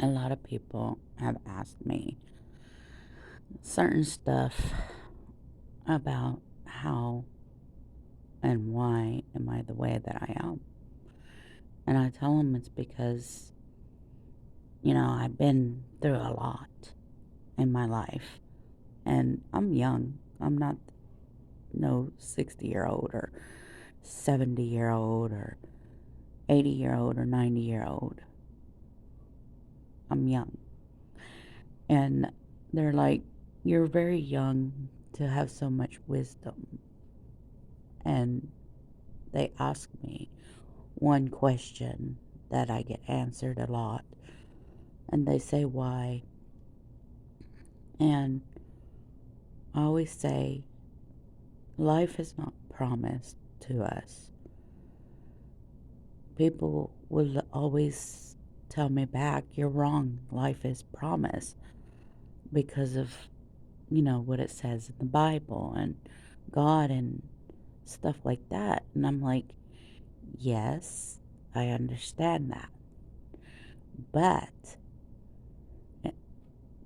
A lot of people have asked me certain stuff about how and why am I the way that I am. And I tell them it's because, I've been through a lot in my life. And I'm young. I'm not no 60-year-old or 70-year-old or 80-year-old or 90-year-old. I'm young. And they're like, you're very young to have so much wisdom. And they ask me one question that I get answered a lot, and they say, why? And I always say, life is not promised to us. People will always tell me back, you're wrong. Life is promised because of, what it says in the Bible and God and stuff like that. And I'm like, yes, I understand that. But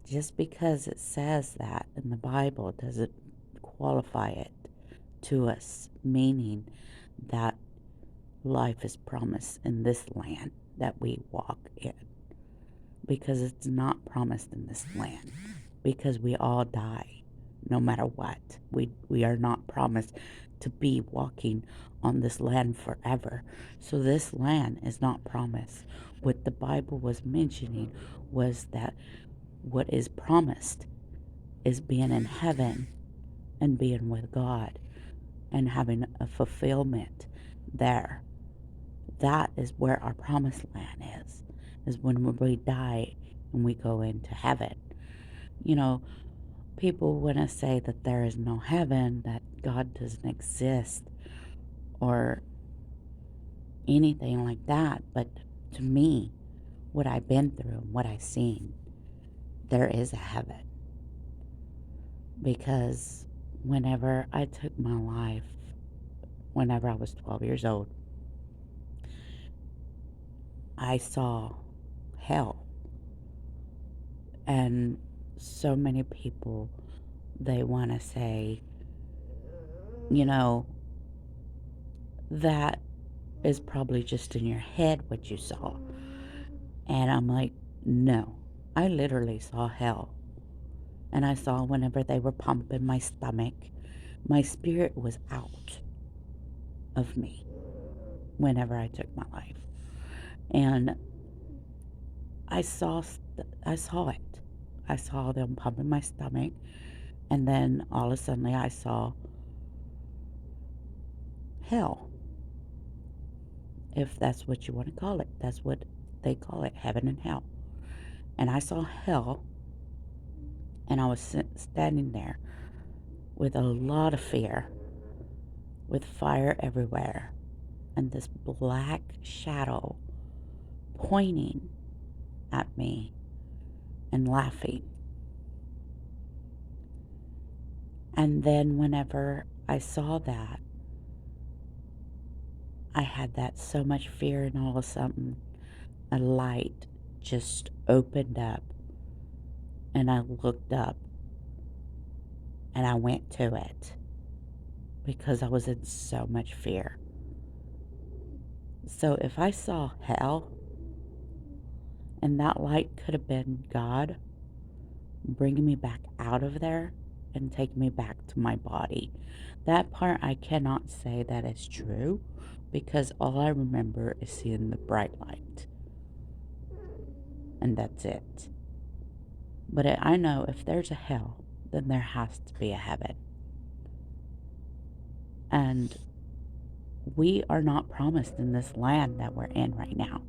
just because it says that in the Bible doesn't qualify it to us, meaning that life is promised in this land that we walk in. Because it's not promised in this land. Because we all die no matter what. We are not promised to be walking on this land forever. So this land is not promised. What the Bible was mentioning was that what is promised is being in heaven and being with God and having a fulfillment there. That is where our promised land is when we die and we go into heaven. You know, people want to say that there is no heaven, that God doesn't exist, or anything like that. But to me, what I've been through and what I've seen, there is a heaven. Because whenever I took my life, whenever I was 12 years old, I saw hell. And so many people, they want to say, you know, that is probably just in your head what you saw. And I'm like, no, I literally saw hell. And I saw whenever they were pumping my stomach, my spirit was out of me whenever I took my life. And I saw it. I saw them pumping my stomach. And then all of a sudden I saw hell, if that's what you want to call it. That's what they call it, heaven and hell. And I saw hell, and I was standing there with a lot of fear, with fire everywhere, and this black shadow pointing at me and laughing. And then whenever I saw that, I had that so much fear, and all of a sudden a light just opened up, and I looked up and I went to it because I was in so much fear. So if I saw hell, and that light could have been God bringing me back out of there and taking me back to my body, that part I cannot say that is true, because all I remember is seeing the bright light, and that's it. But I know if there's a hell, then there has to be a heaven. And we are not promised in this land that we're in right now.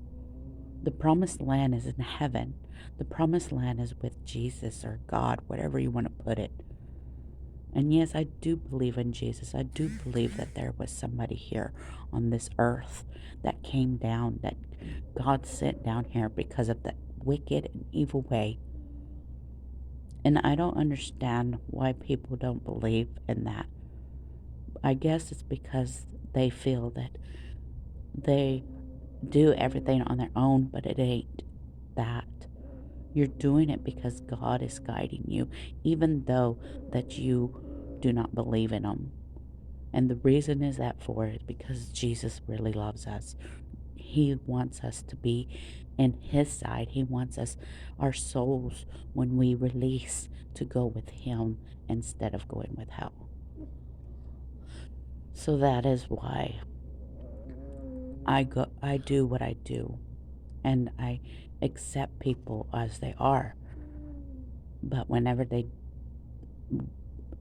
The promised land is in heaven. The promised land is with Jesus or God, whatever you want to put it. And yes, I do believe in Jesus. I do believe that there was somebody here on this earth that came down, that God sent down here because of the wicked and evil way. And I don't understand why people don't believe in that. I guess it's because they feel that they do everything on their own, but it ain't that. You're doing it because God is guiding you, even though that you do not believe in Him. And the reason is that for is because Jesus really loves us. He wants us to be in His side. He wants us, our souls, when we release, to go with Him instead of going with hell. So that is why I do what I do, and I accept people as they are. But whenever they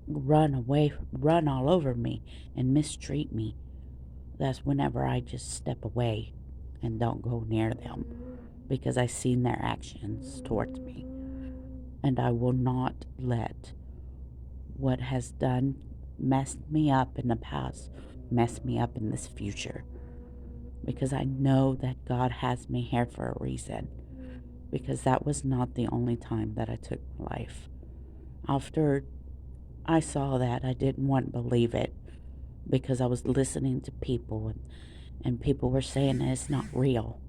run all over me and mistreat me, that's whenever I just step away and don't go near them, because I've seen their actions towards me. And I will not let what has done messed me up in the past mess me up in this future, because I know that God has me here for a reason, because that was not the only time that I took my life. After I saw that, I didn't want to believe it, because I was listening to people, and people were saying that it's not real.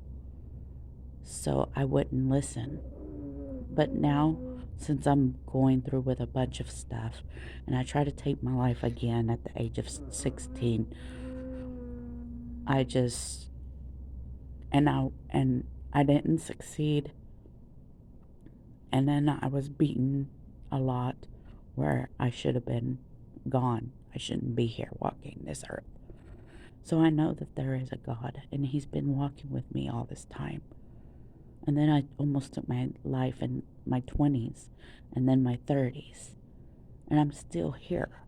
So I wouldn't listen. But now, since I'm going through with a bunch of stuff, and I try to take my life again at the age of 16, I just, and I didn't succeed. And then I was beaten a lot, where I should have been gone. I shouldn't be here walking this earth. So I know that there is a God, and He's been walking with me all this time. And then I almost took my life in my 20s and then my 30s. And I'm still here.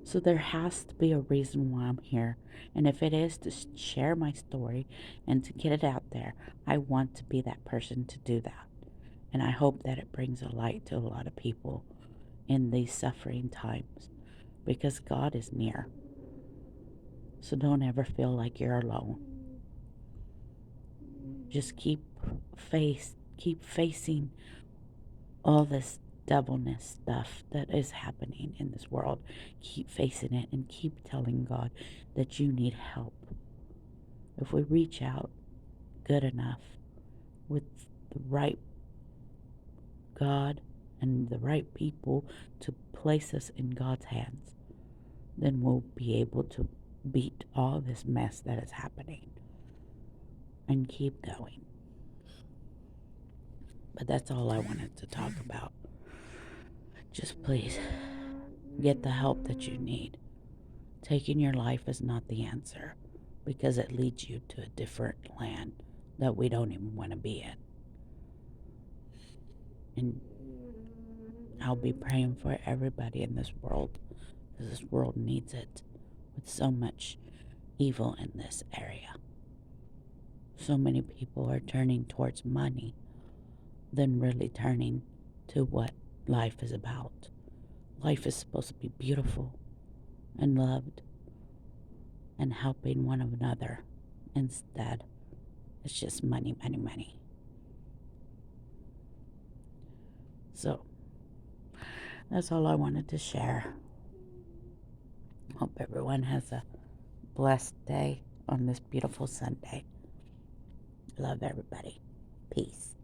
So there has to be a reason why I'm here. And if it is to share my story and to get it out there, I want to be that person to do that. And I hope that it brings a light to a lot of people in these suffering times, because God is near. So don't ever feel like you're alone. Just keep facing all this devilness stuff that is happening in this world. Keep facing it and keep telling God that you need help. If we reach out good enough with the right God and the right people to place us in God's hands, then we'll be able to beat all this mess that is happening and keep going. But that's all I wanted to talk about. Just please get the help that you need. Taking your life is not the answer, because it leads you to a different land that we don't even want to be in. And I'll be praying for everybody in this world, because this world needs it, with so much evil in this area. So many people are turning towards money than really turning to what life is about. Life is supposed to be beautiful and loved and helping one another. Instead, it's just money, money, money. So, that's all I wanted to share. Hope everyone has a blessed day on this beautiful Sunday. Love everybody. Peace.